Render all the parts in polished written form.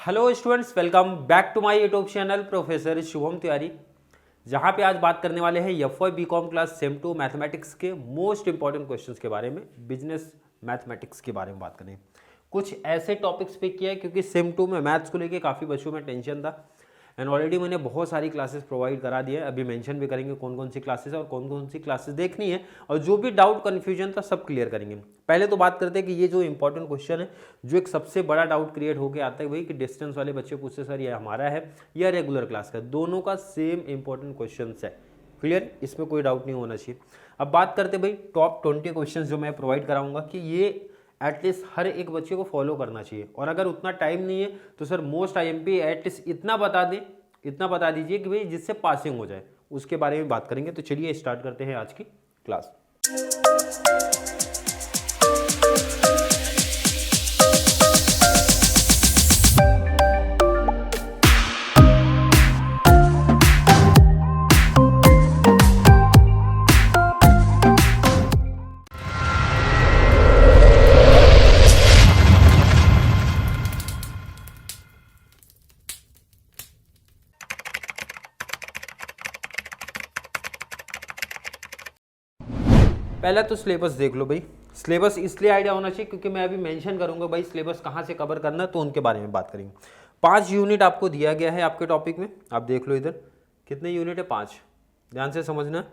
Hello students, welcome back to my YouTube channel professor Shubham Tiwari. जहां पे आज बात करने वाले हैं FY BCom class sem 2 mathematics के मोस्ट इंपॉर्टेंट क्वेश्चंस के बारे में, बिजनेस मैथमेटिक्स के बारे में बात करें। कुछ ऐसे टॉपिक्स पिक किया है क्योंकि सेम 2 में मैथ्स को लेके काफ़ी बच्चों में टेंशन था एंड ऑलरेडी मैंने बहुत सारी क्लासेस प्रोवाइड करा दी है। अभी मेंशन भी करेंगे कौन कौन सी क्लासेस है और कौन कौन सी क्लासेस देखनी है, और जो भी डाउट कन्फ्यूजन था सब क्लियर करेंगे। पहले तो बात करते हैं कि ये जो इंपॉर्टेंट क्वेश्चन है, जो एक सबसे बड़ा डाउट क्रिएट होकर आता है वही कि डिस्टेंस वाले बच्चे पूछते सर ये हमारा है या रेगुलर क्लास का। दोनों का सेम इंपॉर्टेंट क्वेश्चन है, क्लियर, इसमें कोई डाउट नहीं होना चाहिए। अब बात करते भाई टॉप 20 क्वेश्चन जो मैं प्रोवाइड कराऊंगा कि ये एटलीस्ट हर एक बच्चे को फॉलो करना चाहिए, और अगर उतना टाइम नहीं है तो सर मोस्ट आईएमपी एटलीस्ट इतना बता दीजिए कि भाई जिससे पासिंग हो जाए, उसके बारे में बात करेंगे। तो चलिए स्टार्ट करते हैं आज की क्लास। पहले तो सिलेबस देख लो भाई। सिलेबस इसलिए आइडिया होना चाहिए क्योंकि मैं अभी मेंशन करूंगा भाई सिलेबस कहाँ से कवर करना है, तो उनके बारे में बात करेंगे। 5 यूनिट आपको दिया गया है आपके टॉपिक में, आप देख लो इधर कितने यूनिट है, 5। ध्यान से समझना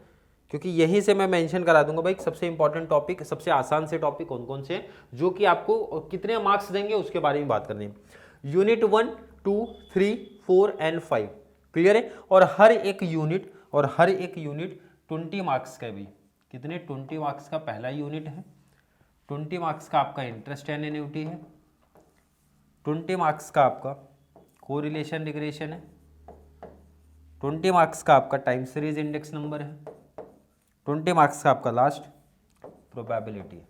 क्योंकि यहीं से मैं मेंशन करा दूंगा भाई सबसे इंपॉर्टेंट टॉपिक, सबसे आसान से टॉपिक कौन कौन से जो कि आपको कितने मार्क्स देंगे उसके बारे में बात करनी है। यूनिट 1, 2, 3, 4 एंड 5 क्लियर है, और हर एक यूनिट 20 मार्क्स का है भाई। कितने? 20 मार्क्स का पहला यूनिट है, 20 मार्क्स का आपका इंटरेस्ट एंड एन्युटी है, 20 मार्क्स का आपका कोरिलेशन रिग्रेशन है, 20 मार्क्स का आपका टाइम सीरीज इंडेक्स नंबर है, 20 मार्क्स का आपका लास्ट प्रोबेबिलिटी है।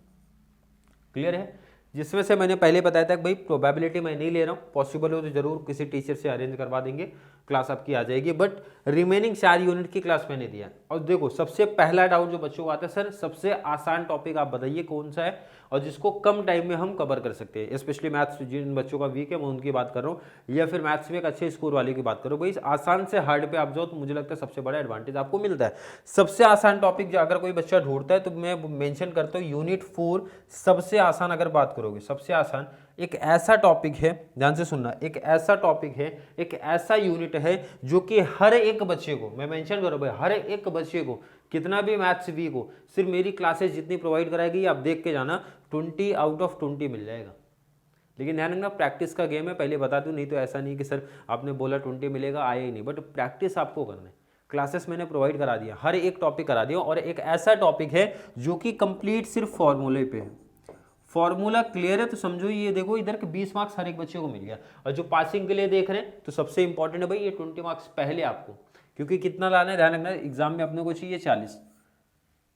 क्लियर है, जिसमें से मैंने पहले बताया था कि भाई प्रोबेबिलिटी मैं नहीं ले रहा हूँ, पॉसिबल हो तो जरूर किसी टीचर से अरेंज करवा देंगे, क्लास आपकी आ जाएगी, बट रिमेनिंग 4 यूनिट की क्लास मैंने दिया। और देखो सबसे पहला डाउट जो बच्चों को आता है, सर सबसे आसान टॉपिक आप बताइए कौन सा है और जिसको कम टाइम में हम कवर कर सकते हैं। स्पेशली मैथ्स जिन बच्चों का वीक है मैं उनकी बात कर रहा हूँ, या फिर मैथ्स में एक अच्छे स्कोर वाले की बात करो। भाई आसान से हार्ड पे आप जाओ तो मुझे लगता है सबसे बड़ा एडवांटेज आपको मिलता है। सबसे आसान टॉपिक जो अगर कोई बच्चा ढूंढता है तो मैं मेंशन करता हूँ यूनिट 4 सबसे आसान। अगर बात करोगे सबसे आसान, एक ऐसा टॉपिक है, ध्यान से सुनना, एक ऐसा टॉपिक है, एक ऐसा यूनिट है जो कि हर एक बच्चे को, मैं मेंशन करूं भाई, हर एक बच्चे को कितना भी मैथ्स वीक हो, सिर्फ मेरी क्लासेस जितनी प्रोवाइड कराएगी आप देख के जाना, 20 आउट ऑफ 20 मिल जाएगा। लेकिन ध्यान रखना प्रैक्टिस का गेम है, पहले बता दूं, नहीं तो ऐसा नहीं कि सर आपने बोला 20 मिलेगा, आया ही नहीं, बट प्रैक्टिस आपको करना है। क्लासेस मैंने प्रोवाइड करा दिया, हर एक टॉपिक करा दिया, और एक ऐसा टॉपिक है जो कि कंप्लीट सिर्फ फॉर्मूले पे है। फॉर्मूला क्लियर है तो समझो ये देखो इधर के 20 मार्क्स हर एक बच्चे को मिल गया। और जो पासिंग के लिए देख रहे हैं तो सबसे इंपॉर्टेंट है भाई ये 20 मार्क्स पहले आपको, क्योंकि कितना लाना है ध्यान रखना, एग्जाम में अपने को चाहिए 40,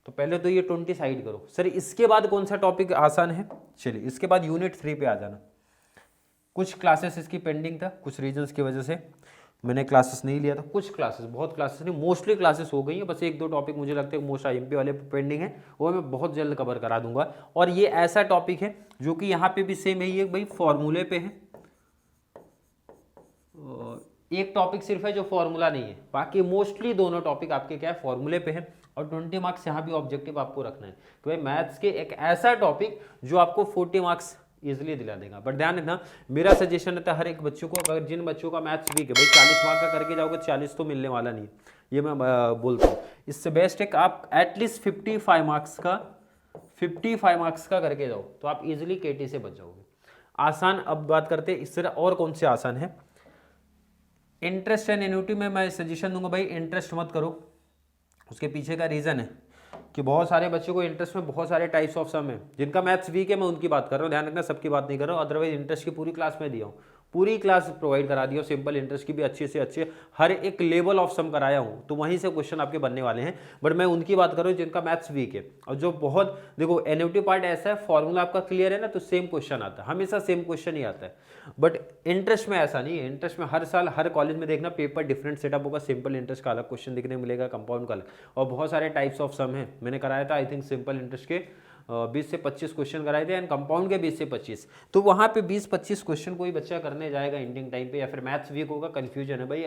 तो पहले तो ये 20 साइड करो। सर इसके बाद कौन सा टॉपिक आसान है? चलिए इसके बाद यूनिट 3 पे आ जाना। कुछ क्लासेस इसकी पेंडिंग था, कुछ रीजंस की वजह से मैंने क्लासेस नहीं लिया था, कुछ क्लासेस, बहुत क्लासेस नहीं, मोस्टली क्लासेस हो गई है, बस 1-2 टॉपिक मुझे लगता है मोस्ट आईएमपी वाले पेंडिंग है, वो मैं बहुत जल्द कवर करा दूंगा। और ये ऐसा टॉपिक है जो कि यहाँ पे भी सेम यही है भाई, फॉर्मूले पे है। एक टॉपिक सिर्फ है जो फॉर्मूला नहीं है, बाकी मोस्टली दोनों टॉपिक आपके क्या है, फॉर्मूले पे है। और 20 मार्क्स यहाँ भी ऑब्जेक्टिव आपको रखना है कि भाई मैथ्स के एक ऐसा टॉपिक जो आपको 40 मार्क्स इजिली दिला देगा। बट ध्यान रखना मेरा सजेशन रहता है हर एक बच्चों को, अगर जिन बच्चों का मैथ्स वीक है भाई 40 मार्क का करके जाओगे 40 तो मिलने वाला नहीं, ये मैं बोलता हूँ। इससे बेस्ट है कि आप एटलीस्ट 55 मार्क्स का करके जाओ तो आप इजिली केटी से बच जाओगे। आसान अब बात करते हैं इस तरह और कौन से आसान है। इंटरेस्ट एंड एन्युटी में मैं सजेशन दूंगा भाई इंटरेस्ट मत करो। उसके पीछे का रीजन है कि बहुत सारे बच्चों को इंटरेस्ट में बहुत सारे टाइप्स ऑफ सम है, जिनका मैथ्स वीक है मैं उनकी बात कर रहा हूँ, ध्यान रखना सबकी बात नहीं कर रहा हूँ। अदरवाइज इंटरेस्ट की पूरी क्लास में दिया हूँ, पूरी क्लास प्रोवाइड करा दिया, सिंपल इंटरेस्ट की भी अच्छे से अच्छे हर एक लेवल ऑफ सम कराया हूँ, तो वहीं से क्वेश्चन आपके बनने वाले हैं। बट मैं उनकी बात कर रहा हूँ जिनका मैथ्स वीक है, और जो बहुत देखो एन्युटी पार्ट ऐसा है, फॉर्मूला आपका क्लियर है ना तो सेम क्वेश्चन आता है, हमेशा सेम क्वेश्चन ही आता है। बट इंटरेस्ट में ऐसा नहीं है, इंटरेस्ट में हर साल हर कॉलेज में देखना पेपर डिफरेंट सेटअप होगा, सिंपल इंटरेस्ट का अलग क्वेश्चन देखने को मिलेगा, कंपाउंड का अलग, और बहुत सारे टाइप्स ऑफ सम है। मैंने कराया था आई थिंक सिंपल इंटरेस्ट के 20 से 25 क्वेश्चन कराए थे एंड कंपाउंड के 20 से 25। तो वहाँ पे 20-25 क्वेश्चन कोई बच्चा करने जाएगा इंडिंग टाइम पे, या फिर मैथ्स वीक होगा, कन्फ्यूजन है भाई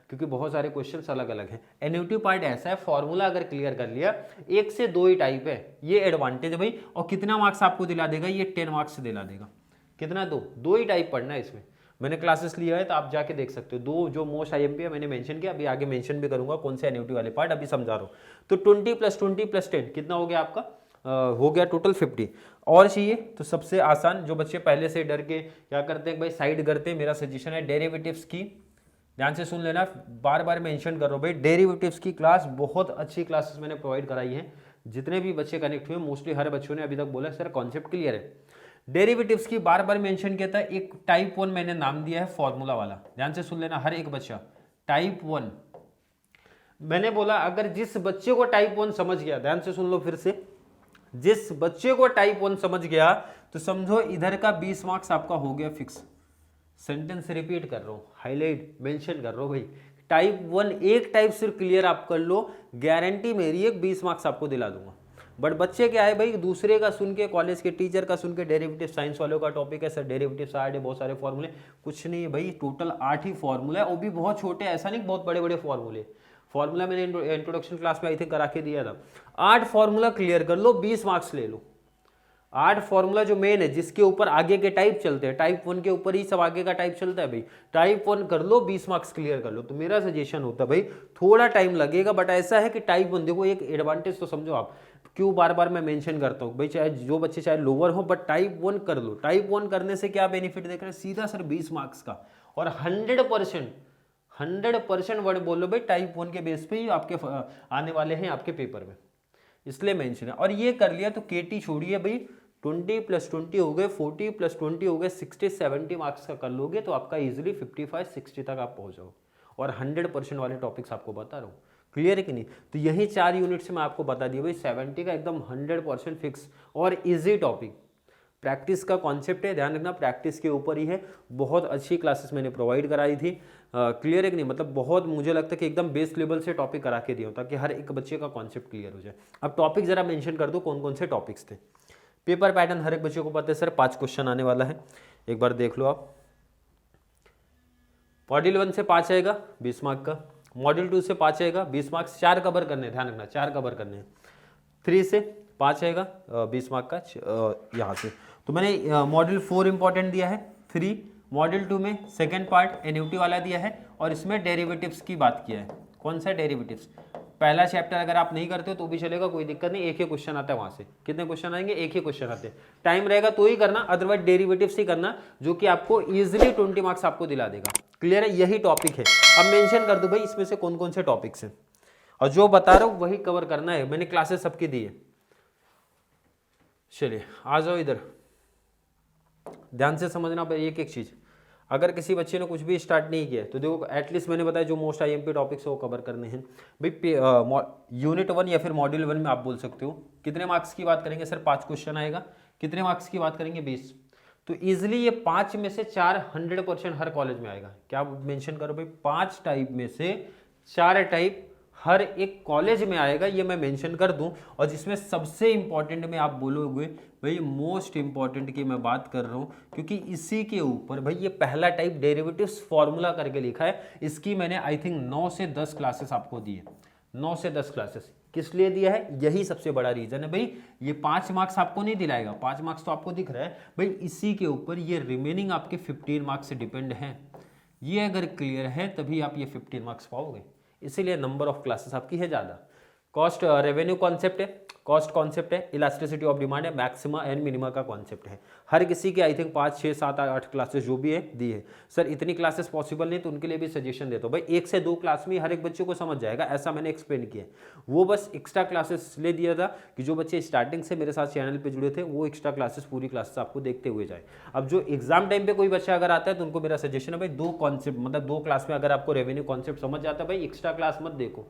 क्योंकि बहुत सारे क्वेश्चन अलग अलग हैं। एन्यूटिव पार्ट ऐसा है, फॉर्मूला अगर क्लियर कर लिया, 1 से 2 ही टाइप है, ये एडवांटेज है भाई। और कितना मार्क्स आपको दिला देगा, ये 10 मार्क्स दिला देगा। कितना, 2 ही टाइप पढ़ना है इसमें। मैंने क्लासेस लिया है तो आप जाके देख सकते हो। 2 जो मोस्ट आईएमपी है मैंने मेंशन किया, अभी आगे मेंशन भी करूंगा कौन से एन्यूटी वाले पार्ट, अभी समझा रहा हूँ। तो 20 + 20 + 10 कितना हो गया आपका, हो गया टोटल 50। और चाहिए तो सबसे आसान, जो बच्चे पहले से डर के क्या करते हैं भाई, साइड करते हैं, मेरा सजेशन है डेरिवेटिव्स की, ध्यान से सुन लेना, बार बार मेंशन कर रहा हूँ भाई, डेरिवेटिव्स की क्लास बहुत अच्छी क्लासेस मैंने प्रोवाइड कराई है। जितने भी बच्चे कनेक्ट हुए, मोस्टली हर बच्चों ने अभी तक बोला सर कॉन्सेप्ट क्लियर है। डेरिवेटिव्स की बार बार मेंशन किया था। एक टाइप 1 मैंने नाम दिया है फॉर्मूला वाला, ध्यान से सुन लेना हर एक बच्चा। टाइप 1 मैंने बोला, अगर जिस बच्चे को टाइप 1 समझ गया, ध्यान से सुन लो फिर से, जिस बच्चे को टाइप 1 समझ गया तो समझो इधर का 20 मार्क्स आपका हो गया फिक्स। सेंटेंस रिपीट कर रहा हूं, हाईलाइट मेंशन कर रहा हूं भाई, टाइप 1 एक टाइप सिर्फ क्लियर आप कर लो, गारंटी मेरी है 20 मार्क्स आपको दिला दूंगा। बट बच्चे क्या है भाई, दूसरे का सुन के, कॉलेज के टीचर का सुन के, डेरिवेटिव साइंस वालों का टॉपिक है सर, डेरिवेटिव आर्ट है, बहुत सारे फॉर्मूले, कुछ नहीं है भाई, टोटल 8 ही फॉर्मूला है, वो भी बहुत छोटे, ऐसा नहीं बहुत बड़े बड़े फॉर्मूले। फॉर्मूला मैंने इंट्रोडक्शन क्लास में आई थिंक करा के दिया था। 8 फॉर्मूला क्लियर कर लो, 20 मार्क्स ले लो। 8 फॉर्मूला जो मेन है, जिसके ऊपर आगे के टाइप चलते हैं, टाइप 1 के ऊपर ही सब आगे का टाइप चलता है भाई, टाइप 1 कर लो, 20 मार्क्स क्लियर कर लो। तो मेरा सजेशन होता है भाई, थोड़ा टाइम लगेगा बट ऐसा है कि टाइप 1 देखो, एक एडवांटेज तो समझो आप, क्यों बार बार मैं मेंशन करता हूँ भाई, चाहे जो बच्चे चाहे लोअर हो बट टाइप 1 कर लो। टाइप 1 करने से क्या बेनिफिट देख रहे हैं, सीधा सर 20 मार्क्स का, और 100% वर्ड बोलो भाई, टाइप 1 के बेस पे ही आपके आने वाले हैं आपके पेपर में, इसलिए मेंशन है। और ये कर लिया तो केटी छोड़िए भाई, 20 + 20 हो गए, 40 + 20 हो गए, 60-70 मार्क्स का कर लोगे तो आपका इजीली 55-60 तक आप पहुंच जाओ। और 100% वाले टॉपिक्स आपको बता रहा हूँ, क्लियर है कि नहीं। तो यही 4 यूनिट से मैं आपको बता दिया भाई, 70 का एकदम 100% फिक्स और इजी टॉपिक। प्रैक्टिस का कॉन्सेप्ट है, ध्यान रखना प्रैक्टिस के ऊपर ही है। बहुत अच्छी क्लासेस मैंने प्रोवाइड कराई थी, क्लियर है कि नहीं, मतलब बहुत मुझे लगता है कि एकदम बेस लेवल से टॉपिक करा के दिया ताकि हर एक बच्चे का कॉन्सेप्ट क्लियर हो जाए। अब टॉपिक जरा मेंशन कर दो कौन कौन से टॉपिक्स थे। पेपर पैटर्न हर एक बच्चे को पता है सर, 5 क्वेश्चन आने वाला है, एक बार देख लो आप। मॉड्यूल 1 से 5 आएगा 20 मार्क का, मॉड्यूल 2 से 5 आएगा 20 मार्क्स, 4 कवर करने, ध्यान रखना 4 कवर करने हैं। 3 से 5 आएगा 20 मार्क का यहाँ से। तो मैंने मॉड्यूल 4 इंपॉर्टेंट दिया है, 3 मॉड्यूल 2 में सेकेंड पार्ट एन्यूटी वाला दिया है, और इसमें डेरिवेटिव्स की बात किया है। कौन सा डेरिवेटिव्स, पहला चैप्टर अगर आप नहीं करते हो तो भी चलेगा, कोई दिक्कत नहीं, एक ही क्वेश्चन आता है वहां से। कितने क्वेश्चन आएंगे, एक ही क्वेश्चन आते हैं, टाइम रहेगा तो ही करना, अदरवाइज डेरिवेटिव्स ही करना, जो कि आपको इजीली 20 मार्क्स आपको दिला देगा। क्लियर है, यही टॉपिक है। अब मेंशन कर दो भाई इसमें से कौन कौन से टॉपिक्स हैं, और जो बता रहा हूं वही कवर करना है, मैंने क्लासेस सबकी दी है। चलिए आ जाओ इधर, ध्यान से समझना भाई एक एक चीज। अगर किसी बच्चे ने कुछ भी स्टार्ट नहीं किया तो देखो, एटलीस्ट मैंने बताया जो मोस्ट आईएमपी टॉपिक्स है वो कवर करने हैं भाई। यूनिट 1 या फिर मॉड्यूल 1 में आप बोल सकते हो कितने मार्क्स की बात करेंगे सर, 5 क्वेश्चन आएगा, कितने मार्क्स की बात करेंगे, 20। तो इजिली ये 5 में से 4 100% हर कॉलेज में आएगा। क्या मेंशन करो भाई, 5 टाइप में से 4 टाइप हर एक कॉलेज में आएगा, ये मैं मेंशन कर दूं। और जिसमें सबसे इंपॉर्टेंट में आप बोलोगे भाई, मोस्ट इंपॉर्टेंट की मैं बात कर रहा हूं, क्योंकि इसी के ऊपर भाई ये पहला टाइप डेरिवेटिव्स फॉर्मूला करके लिखा है, इसकी मैंने आई थिंक 9 से 10 क्लासेस आपको दी है। 9 से 10 क्लासेस किस लिए दिया है, यही सबसे बड़ा रीजन है भाई। ये 5 मार्क्स आपको नहीं दिलाएगा, 5 मार्क्स तो आपको दिख रहा है भाई, इसी के ऊपर ये रिमेनिंग आपके 15 मार्क्स से डिपेंड है। ये अगर क्लियर है तभी आप ये 15 मार्क्स पाओगे, इसीलिए नंबर ऑफ क्लासेस आपकी है ज़्यादा। कॉस्ट रेवेन्यू कॉन्सेप्ट है, कॉस्ट कॉन्सेप्ट है, इलास्टिसिटी ऑफ डिमांड है, मैक्सिमा एंड मिनिमा का कॉन्सेप्ट है। हर किसी की आई थिंक 5, 6, 7, 8 क्लासेस जो भी है दी है। सर इतनी क्लासेस पॉसिबल नहीं, तो उनके लिए भी सजेशन देता हूँ भाई, 1 से 2 क्लास में हर एक बच्चे को समझ जाएगा, ऐसा मैंने एक्सप्लेन किया। वो बस एक्स्ट्रा क्लासेस इसलिए दिया था कि जो बच्चे स्टार्टिंग से मेरे साथ चैनल पर जुड़े थे वो एक्स्ट्रा क्लासेस, पूरी क्लासेस आपको देखते हुए जाए। अब जो एग्जाम टाइम पे कोई बच्चा अगर आता है तो उनको मेरा सजेशन है भाई, 2 कॉन्सेप्ट, मतलब 2 क्लास में अगर आपको रेवेन्यू कॉन्सेप्ट समझ जाता है भाई, एक्स्ट्रा क्लास मत देखो।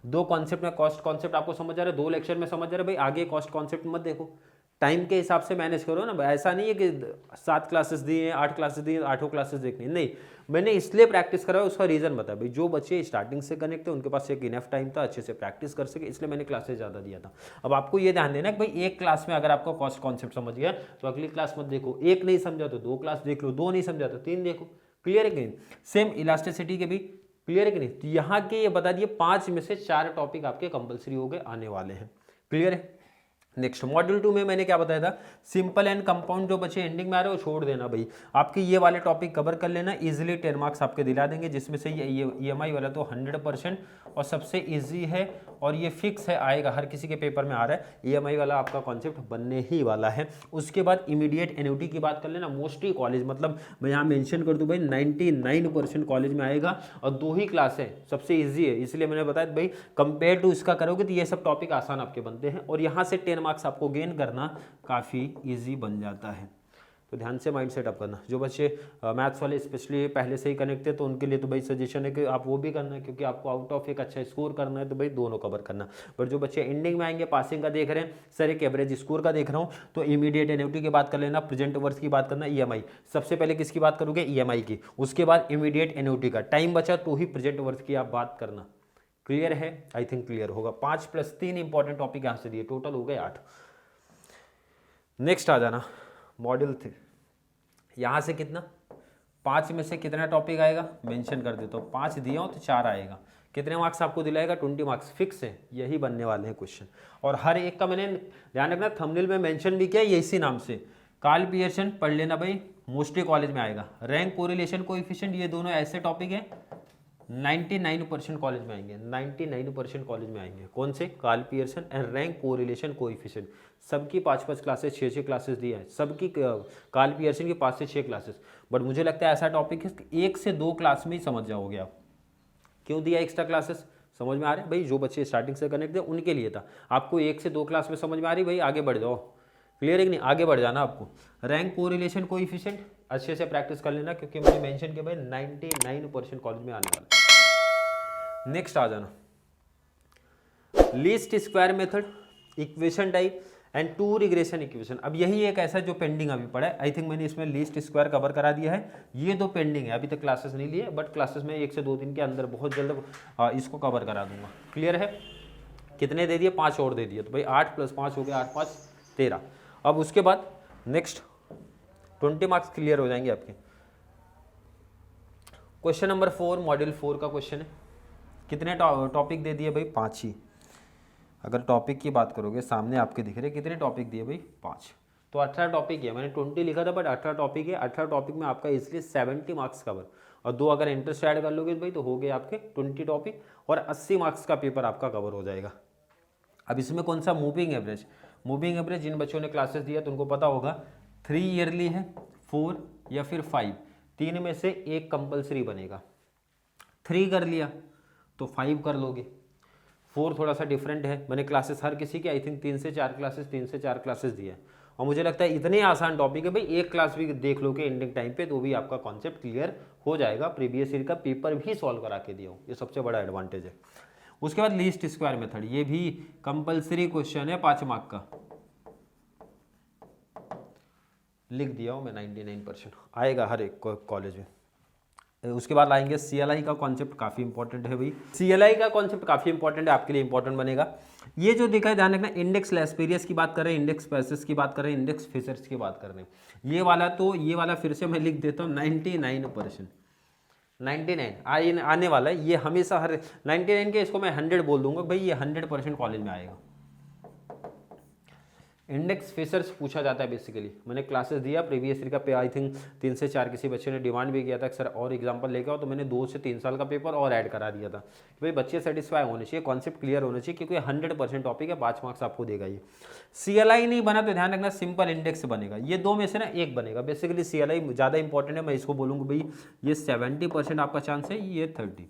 2 कॉन्सेप्ट में कॉस्ट कॉन्सेप्ट आपको समझ आ रहा है, 2 लेक्चर में समझ आ रहा है भाई, आगे कॉस्ट कॉन्सेप्ट मत देखो। टाइम के हिसाब से मैनेज करो ना। ऐसा नहीं है कि 7 क्लासेस दी हैं, 8 क्लासेस दी हैं, 8 क्लासेस देखनी, नहीं। मैंने इसलिए प्रैक्टिस करा, उसका रीज़न बता भाई, जो बच्चे स्टार्टिंग से कनेक्ट थे उनके पास एक इनफ टाइम था अच्छे से प्रैक्टिस कर सके, इसलिए मैंने क्लासेस ज़्यादा दिया था। अब आपको ये ध्यान देना कि भाई एक क्लास में अगर आपका कॉन्सेप्ट समझ गया तो अगली क्लास मत देखो, एक नहीं समझा तो 2 क्लास देख लो, 2 नहीं समझा तो 3 देखो। क्लियर है कि नहीं? सेम इलास्टिसिटी के भी क्लियर है कि नहीं? तो यहाँ के ये बता दिए 5 में से 4 टॉपिक आपके कंपलसरी हो गए, आने वाले हैं। क्लियर है? नेक्स्ट मॉड्यूल 2 में मैंने क्या बताया था, सिंपल एंड कंपाउंड जो बच्चे एंडिंग में आ रहे हो छोड़ देना भाई, आपके ये वाले टॉपिक कवर कर लेना, इजीली 10 मार्क्स आपके दिला देंगे, जिसमें से ये EMI वाला तो 100% और सबसे इजी है और ये फिक्स है, आएगा, हर किसी के पेपर में आ रहा है, EMI वाला आपका कॉन्सेप्ट बनने ही वाला है। उसके बाद इमीडिएट एन्युटी की बात कर लेना, मोस्टली कॉलेज, मतलब मैं यहाँ मेंशन कर दूँ भाई 99% कॉलेज में आएगा और 2 ही क्लास है, सबसे ईजी है, इसलिए मैंने बताया भाई कंपेयर टू इसका करोगे तो ये सब टॉपिक आसान आपके बनते हैं और यहाँ से 10 मार्क्स आपको गेन करना काफ़ी इजी बन जाता है। तो ध्यान से माइंड सेटअप करना। जो बच्चे मैथ्स वाले स्पेशली पहले से ही कनेक्ट थे तो उनके लिए तो भाई सजेशन है कि आप वो भी करना है, क्योंकि आपको आउट ऑफ एक अच्छा स्कोर करना है, तो भाई दोनों कवर करना। पर जो बच्चे एंडिंग में आएंगे, पासिंग का देख रहे हैं, सर एक एवरेज स्कोर का देख रहा हूँ, तो इमीडिएट एन्युटी की बात कर लेना, प्रेजेंट वर्थ की बात करना, EMI सबसे पहले किसकी बात करोगे, EMI की, उसके बाद इमीडिएट एन्युटी का, टाइम बचा तो ही प्रेजेंट वर्थ की आप बात करना। क्लियर है? आई थिंक क्लियर होगा। 5 + 3 इंपॉर्टेंट टॉपिक यहाँ से दिए, टोटल हो गए 8। नेक्स्ट आ जाना मॉड्यूल 3, यहाँ से कितना, 5 में से कितना टॉपिक आएगा मेंशन कर देता हूँ, 5 दिया हो तो 4 आएगा, कितने मार्क्स आपको दिलाएगा, 20 मार्क्स फिक्स है, यही बनने वाले हैं क्वेश्चन। और हर एक का मैंने ध्यान रखना, थंबनेल में मेंशन भी किया, ये इसी नाम से, कार्ल पियर्सन पढ़ लेना भाई, मोस्टली कॉलेज में आएगा। रैंक कोरिलेशन कोएफिशिएंट, ये दोनों ऐसे टॉपिक है 99% कॉलेज में आएंगे, 99% कॉलेज में आएंगे। कौन से? Karl Pearson and rank correlation coefficient, सबकी 5-5 क्लासेस, 6-6 क्लासेस दी है, सबकी कार्ल पियर्सन की 5 से 6 क्लासेस। बट मुझे लगता है ऐसा टॉपिक है 1 से 2 क्लास में ही समझ जाओगे आप। क्यों दिया एक्स्ट्रा क्लासेस? समझ में आ रहे हैं भाई, जो बच्चे स्टार्टिंग से कनेक्ट थे उनके लिए था। आपको 1 से 2 क्लास में समझ में आ रही भाई, आगे बढ़ जाओ। क्लियर है कि नहीं? आगे बढ़ जाना आपको। रैंक कोरिलेशन कोएफिशिएंट अच्छे से प्रैक्टिस कर लेना, क्योंकि मैंने मेंशन किया भाई 99% कॉलेज में आने वाला। नेक्स्ट आ जाना least square method, equation type and 2 regression equation. अब यही एक ऐसा जो पेंडिंग अभी पड़ा है, आई थिंक मैंने इसमें लीस्ट स्क्वायर कवर करा दिया है, ये 2 पेंडिंग है, अभी तक क्लासेस नहीं लिए, बट क्लासेस में 1 से 2 दिन के अंदर बहुत जल्द इसको कवर करा दूंगा। क्लियर है? कितने दे दिए? 5 और दे दिए, तो भाई 8 + 5 हो गया, 8 × 5 = 13। अब उसके बाद नेक्स्ट 20 मार्क्स क्लियर हो जाएंगे आपके। क्वेश्चन नंबर 4 मॉड्यूल 4 का क्वेश्चन है, कितने टॉपिक दे दिए भाई? 5 ही। अगर टॉपिक की बात करोगे, सामने आपके दिख रहे कितने टॉपिक दिए भाई? 5। तो 18 टॉपिक है, मैंने 20 लिखा था बट 18 टॉपिक है। 18 टॉपिक में आपका इसलिए 70 मार्क्स कवर, और 2 अगर इंटरेस्ट ऐड कर लोगे भाई तो हो गए आपके 20 टॉपिक और 80 मार्क्स का पेपर आपका कवर हो जाएगा। अब इसमें कौन सा मूविंग एवरेज? मूविंग एवरेज जिन बच्चों ने क्लासेस दिया तो उनको पता होगा 3 ईयरली है, 4 या फिर 5, 3 में से एक कंपलसरी बनेगा। 3 कर लिया तो 5 कर लोगे, 4 थोड़ा सा डिफरेंट है, मैंने क्लासेस हर किसी की आई थिंक 3 से 4 क्लासेस दिए हैं, और मुझे लगता है इतने आसान टॉपिक है भाई, एक क्लास भी देख लोगे एंडिंग टाइम पे तो भी आपका कॉन्सेप्ट क्लियर हो जाएगा। प्रीवियस ईयर का पेपर भी सॉल्व करा के दिया हूँ, ये सबसे बड़ा एडवांटेज है। उसके बाद लीस्ट स्क्वायर मेथड, ये भी कंपलसरी क्वेश्चन है, 5 मार्क का, लिख दिया हूँ मैं, 99% आएगा हर एक कॉलेज में। उसके बाद लाएंगे CLI का कॉन्सेप्ट, काफ़ी इंपॉर्टेंट है भाई, CLI का कॉन्सेप्ट काफ़ी इंपॉर्टेंट है, आपके लिए इंपॉर्टेंट बनेगा। ये जो देखा है, ध्यान रखना, इंडेक्स लेस्पेरियस की बात कर रहे हैं, इंडेक्स पैसेस की बात कर रहे हैं, इंडेक्स फिशर्स की बात कर रहे हैं। ये वाला तो, ये वाला फिर से मैं लिख देता हूँ 99%, 99 आने वाला है, ये हमेशा हर 99 के, इसको मैं 100 बोल दूंगा भाई, ये 100% कॉलेज में आएगा। इंडेक्स फिशर्स पूछा जाता है बेसिकली, मैंने क्लासेस दिया प्रीवियस ईयर का पे, आई थिंक 3 से 4 किसी बच्चे ने डिमांड भी किया था सर और एग्जांपल लेके आओ, तो मैंने 2 से 3 साल का पेपर और ऐड करा दिया था कि भाई बच्चे सेटिस्फाई होने चाहिए, कॉन्सेप्ट क्लियर होना चाहिए, क्योंकि 100% टॉपिक है, 5 मार्क्स आपको देगा ये। CLI नहीं बना तो ध्यान रखना सिंपल इंडेक्स बनेगा, ये 2 में से ना एक बनेगा। बेसिकली CLI ज़्यादा इंपॉर्टेंट है, मैं इसको बोलूँगा भाई ये 70% आपका चांस है, ये 30।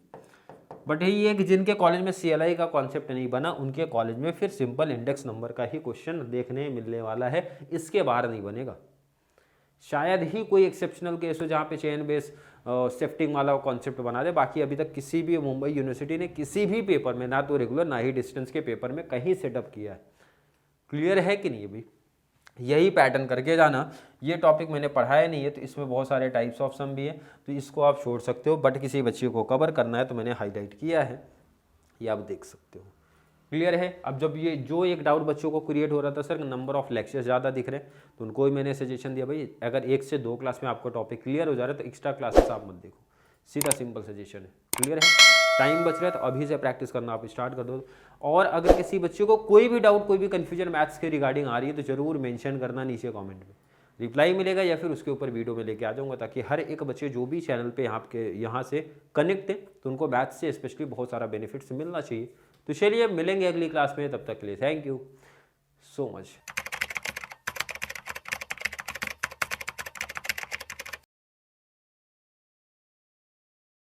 बट ये है कि जिनके कॉलेज में CLI का कॉन्सेप्ट नहीं बना, उनके कॉलेज में फिर सिंपल इंडेक्स नंबर का ही क्वेश्चन देखने मिलने वाला है, इसके बाहर नहीं बनेगा। शायद ही कोई एक्सेप्शनल केस हो जहाँ पे चेन बेस शिफ्टिंग वाला कॉन्सेप्ट बना दे, बाकी अभी तक किसी भी मुंबई यूनिवर्सिटी ने किसी भी पेपर में, ना तो रेगुलर ना ही डिस्टेंस के पेपर में कहीं सेटअप किया है। क्लियर है कि नहीं? अभी यही पैटर्न करके जाना। ये टॉपिक मैंने पढ़ाया नहीं है तो इसमें बहुत सारे टाइप्स ऑफ सम भी है, तो इसको आप छोड़ सकते हो, बट किसी बच्चे को कवर करना है तो मैंने हाईलाइट किया है, ये आप देख सकते हो। क्लियर है। अब जब ये जो एक डाउट बच्चों को क्रिएट हो रहा था, सर नंबर ऑफ लेक्चर्स ज़्यादा दिख रहे हैं, तो उनको ही मैंने सजेशन दिया भाई अगर 1 से 2 क्लास में आपको टॉपिक क्लियर हो जा रहा है तो एक्स्ट्रा क्लासेस आप मत देखो, सीधा सिंपल सजेशन है। क्लियर है। टाइम बच रहा है तो अभी से प्रैक्टिस करना आप स्टार्ट कर दो। और अगर किसी बच्चे को कोई भी डाउट, कोई भी कन्फ्यूजन मैथ्स के रिगार्डिंग आ रही है तो जरूर मेंशन करना नीचे कमेंट में, रिप्लाई मिलेगा या फिर उसके ऊपर वीडियो में लेके आ जाऊंगा, ताकि हर एक बच्चे जो भी चैनल पे यहाँ से कनेक्ट है तो उनको मैथ्स से स्पेशली बहुत सारा बेनिफिट्स मिलना चाहिए। तो चलिए मिलेंगे अगली क्लास में, तब तक के लिए थैंक यू सो मच।